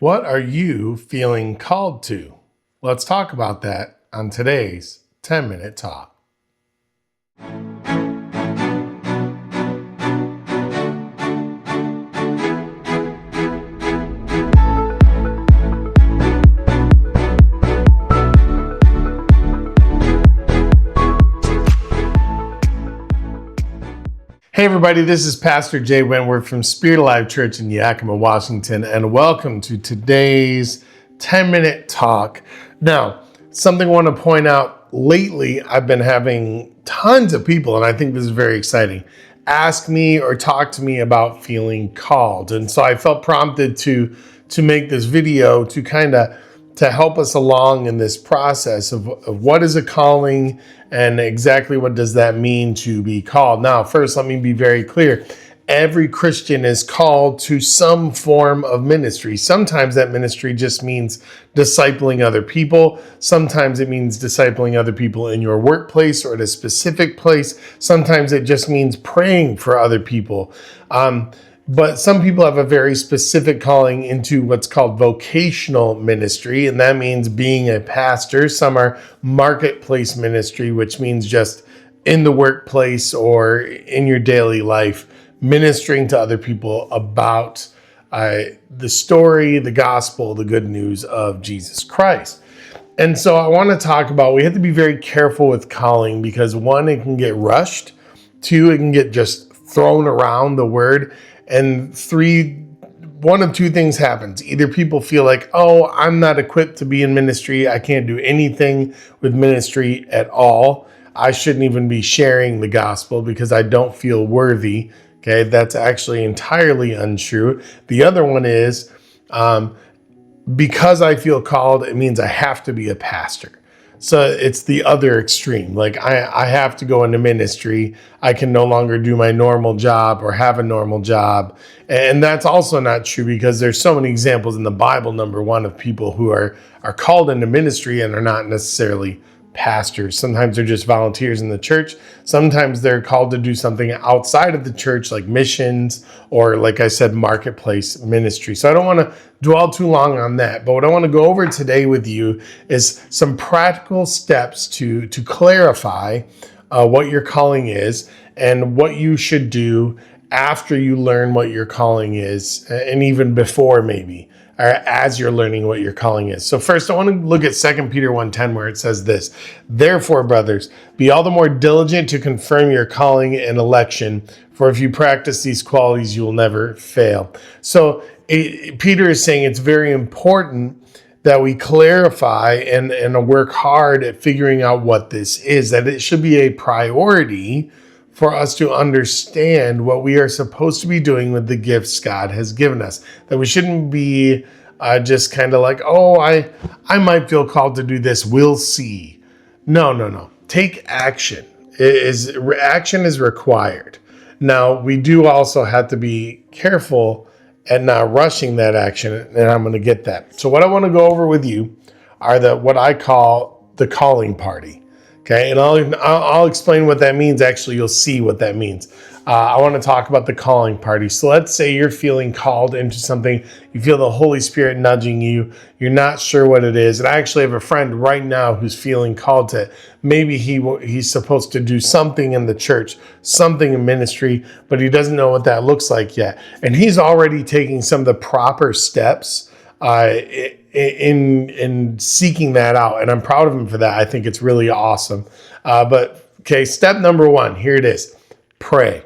What are you feeling called to? Let's talk about that on today's 10-Minute Talk. Hey everybody, this is Pastor Jay Wentworth from Spirit Alive Church in Yakima, Washington, and welcome to today's 10-Minute Talk. Now, something I want to point out, lately I've been having tons of people, and I think this is very exciting, ask me or talk to me about feeling called. And so I felt prompted to make this video to help us along in this process of what is a calling and exactly what does that mean to be called. Now, first, let me be very clear. Every Christian is called to some form of ministry. Sometimes that ministry just means discipling other people. Sometimes it means discipling other people in your workplace or at a specific place. Sometimes it just means praying for other people. But some people have a very specific calling into what's called vocational ministry, and that means being a pastor. Some are marketplace ministry, which means just in the workplace or in your daily life, ministering to other people about the story, the gospel, the good news of Jesus Christ. And so I want to talk about, we have to be very careful with calling because one, it can get rushed. Two, it can get just thrown around the word. And three, one of two things happens. Either people feel like, oh, I'm not equipped to be in ministry. I can't do anything with ministry at all. I shouldn't even be sharing the gospel because I don't feel worthy. Okay, that's actually entirely untrue. The other one is because I feel called, it means I have to be a pastor. So it's the other extreme. Like I have to go into ministry. I can no longer do my normal job or have a normal job. And that's also not true because there's so many examples in the Bible, number one, of people who are called into ministry and are not necessarily pastors. Sometimes they're just volunteers in the church. Sometimes they're called to do something outside of the church, like missions or, like I said, marketplace ministry. So I don't want to dwell too long on that. But what I want to go over today with you is some practical steps to clarify what your calling is and what you should do after you learn what your calling is, and even before maybe, or as you're learning what your calling is. So first, I want to look at 2 Peter 1:10, where it says this: "Therefore, brothers, be all the more diligent to confirm your calling and election, for if you practice these qualities, you will never fail." So Peter is saying it's very important that we clarify and work hard at figuring out what this is, that it should be a priority for us to understand what we are supposed to be doing with the gifts God has given us. That we shouldn't be just kind of like, oh, I might feel called to do this. We'll see. No. Take action. Action is required. Now, we do also have to be careful at not rushing that action, and I'm going to get that. So what I want to go over with you are what I call the calling party. Okay, and I'll explain what that means. Actually, you'll see what that means. I want to talk about the calling party. So let's say you're feeling called into something. You feel the Holy Spirit nudging you. You're not sure what it is. And I actually have a friend right now who's feeling called to maybe he's supposed to do something in the church, something in ministry, but he doesn't know what that looks like yet. And he's already taking some of the proper steps in seeking that out, and I'm proud of him for that. I think it's really awesome. But okay, step number one, here it is: pray.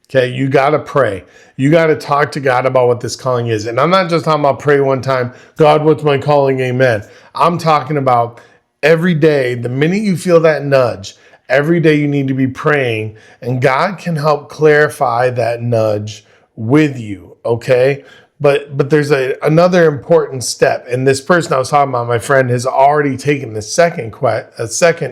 Okay, you got to pray. You got to talk to God about what this calling is. And I'm not just talking about pray one time, God, what's my calling? Amen. I'm talking about every day, the minute you feel that nudge, every day you need to be praying, and God can help clarify that nudge with you, okay? But there's another important step, and this person I was talking about, my friend, has already taken the second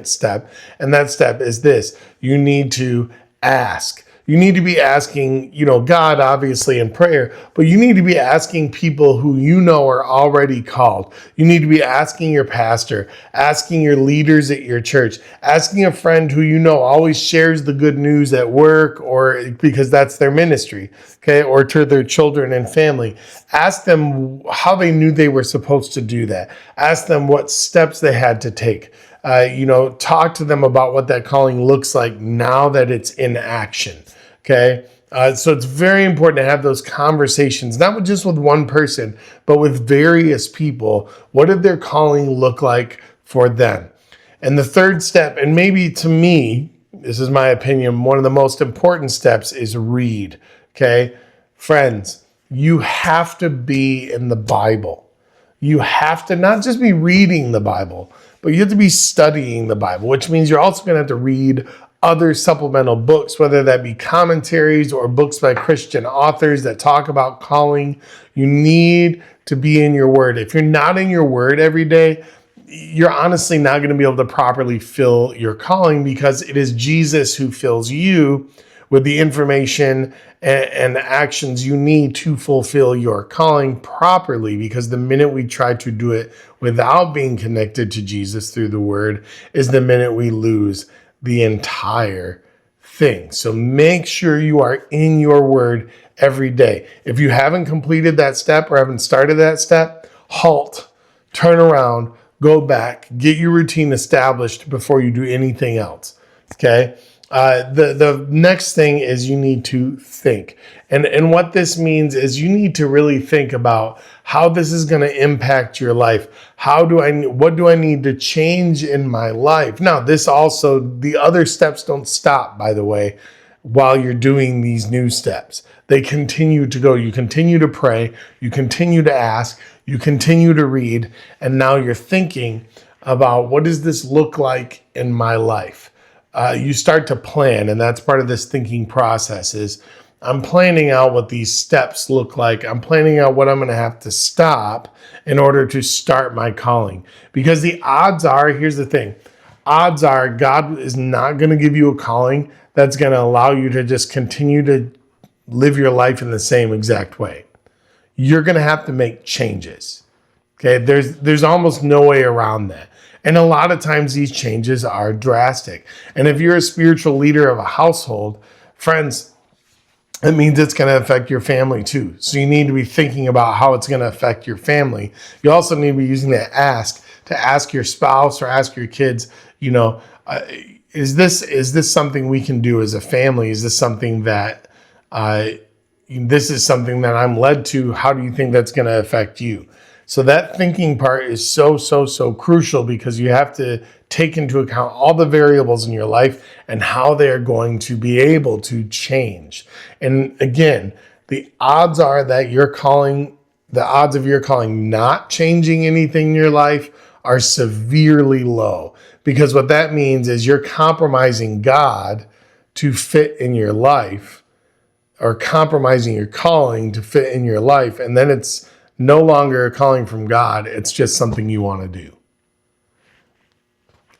step, and that step is this: you need to ask. You need to be asking, God, obviously in prayer, but you need to be asking people who you know are already called. You need to be asking your pastor, asking your leaders at your church, asking a friend who you know always shares the good news at work or because that's their ministry, okay, or to their children and family. Ask them how they knew they were supposed to do that. Ask them what steps they had to take. Talk to them about what that calling looks like now that it's in action. Okay. So it's very important to have those conversations, not just with one person, but with various people. What did their calling look like for them? And the third step, and maybe to me, this is my opinion, one of the most important steps is read. Okay. Friends, you have to be in the Bible. You have to not just be reading the Bible, but you have to be studying the Bible, which means you're also going to have to read other supplemental books, whether that be commentaries or books by Christian authors that talk about calling. You need to be in your word. If you're not in your word every day, you're honestly not going to be able to properly fill your calling, because it is Jesus who fills you with the information and actions you need to fulfill your calling properly. Because the minute we try to do it without being connected to Jesus through the word is the minute we lose the entire thing. So make sure you are in your word every day. If you haven't completed that step or haven't started that step, halt, turn around, go back, get your routine established before you do anything else. Okay. The next thing is you need to think. And what this means is you need to really think about how this is going to impact your life. What do I need to change in my life? Now, the other steps don't stop, by the way, while you're doing these new steps. They continue to go. You continue to pray, you continue to ask, you continue to read, and now you're thinking about, what does this look like in my life? You start to plan, and that's part of this thinking process is I'm planning out what these steps look like. I'm planning out what I'm going to have to stop in order to start my calling. Because the odds are, here's the thing, odds are God is not going to give you a calling that's going to allow you to just continue to live your life in the same exact way. You're going to have to make changes. Okay, there's almost no way around that. And a lot of times these changes are drastic. And if you're a spiritual leader of a household, friends, it means it's going to affect your family too. So you need to be thinking about how it's going to affect your family. You also need to be using that to ask your spouse or ask your kids, is this something we can do as a family? Is this something that this is something that I'm led to? How do you think that's going to affect you? So that thinking part is so crucial, because you have to take into account all the variables in your life and how they're going to be able to change. And again, the odds are that the odds of your calling not changing anything in your life are severely low, because what that means is you're compromising God to fit in your life, or compromising your calling to fit in your life. And then it's no longer a calling from God. It's just something you want to do.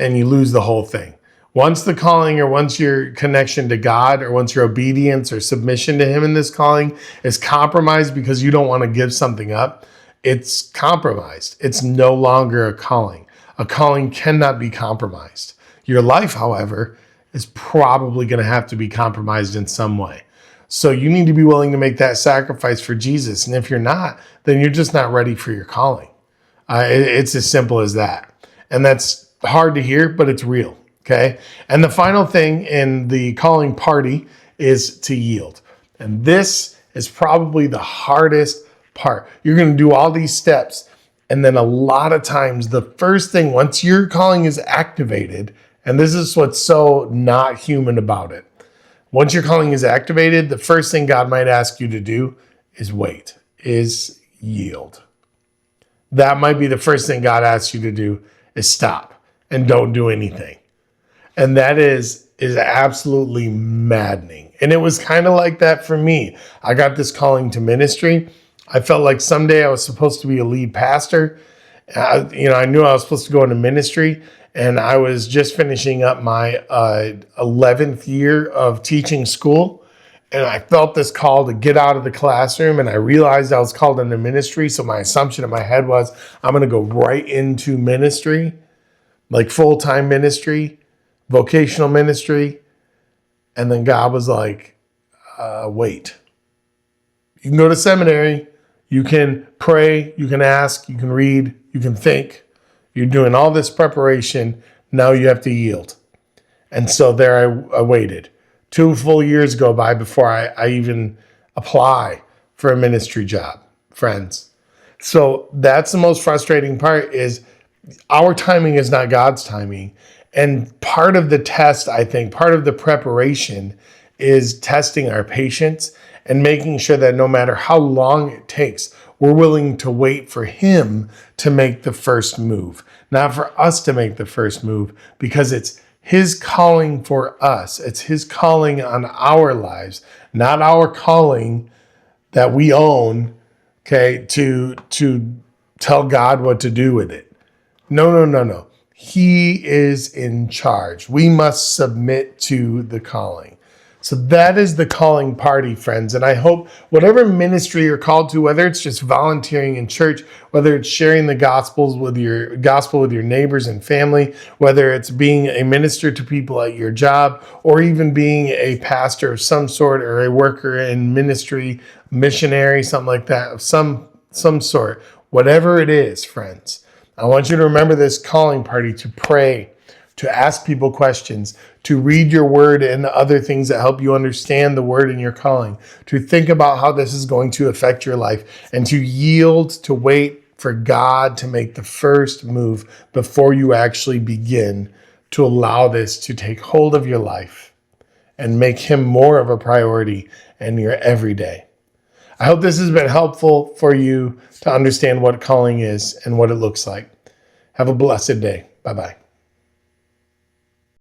And you lose the whole thing. Once the calling, or once your connection to God, or once your obedience or submission to him in this calling is compromised because you don't want to give something up, it's compromised. It's no longer a calling. A calling cannot be compromised. Your life, however, is probably going to have to be compromised in some way. So you need to be willing to make that sacrifice for Jesus. And if you're not, then you're just not ready for your calling. It's as simple as that. And that's hard to hear, but it's real. Okay. And the final thing in the calling party is to yield. And this is probably the hardest part. You're going to do all these steps. And then a lot of times, the first thing, once your calling is activated, and this is what's so not human about it. Once your calling is activated, the first thing God might ask you to do is yield. That might be the first thing God asks you to do, is stop and don't do anything. And that is absolutely maddening. And it was kind of like that for me. I got this calling to ministry. I felt like someday I was supposed to be a lead pastor. I knew I was supposed to go into ministry. And I was just finishing up my 11th year of teaching school. And I felt this call to get out of the classroom, and I realized I was called into ministry. So my assumption in my head was, I'm going to go right into ministry, like full-time ministry, vocational ministry. And then God was like, wait, you can go to seminary, you can pray, you can ask, you can read, you can think. You're doing all this preparation. Now you have to yield. And so there I waited. 2 full years go by before I even apply for a ministry job, friends. So that's the most frustrating part, is our timing is not God's timing. And part of the test, I think, part of the preparation is testing our patience and making sure that no matter how long it takes, we're willing to wait for him to make the first move, not for us to make the first move, because it's his calling for us. It's his calling on our lives, not our calling that we own, okay, to tell God what to do with it. No. He is in charge. We must submit to the calling. So that is the calling party, friends. And I hope whatever ministry you're called to, whether it's just volunteering in church, whether it's sharing the gospel with your neighbors and family, whether it's being a minister to people at your job, or even being a pastor of some sort, or a worker in ministry, missionary, something like that, of some sort, whatever it is, friends, I want you to remember this calling party to pray, to ask people questions, to read your word and other things that help you understand the word in your calling, to think about how this is going to affect your life, and to yield, to wait for God to make the first move before you actually begin to allow this to take hold of your life and make him more of a priority in your everyday. I hope this has been helpful for you to understand what calling is and what it looks like. Have a blessed day. Bye-bye.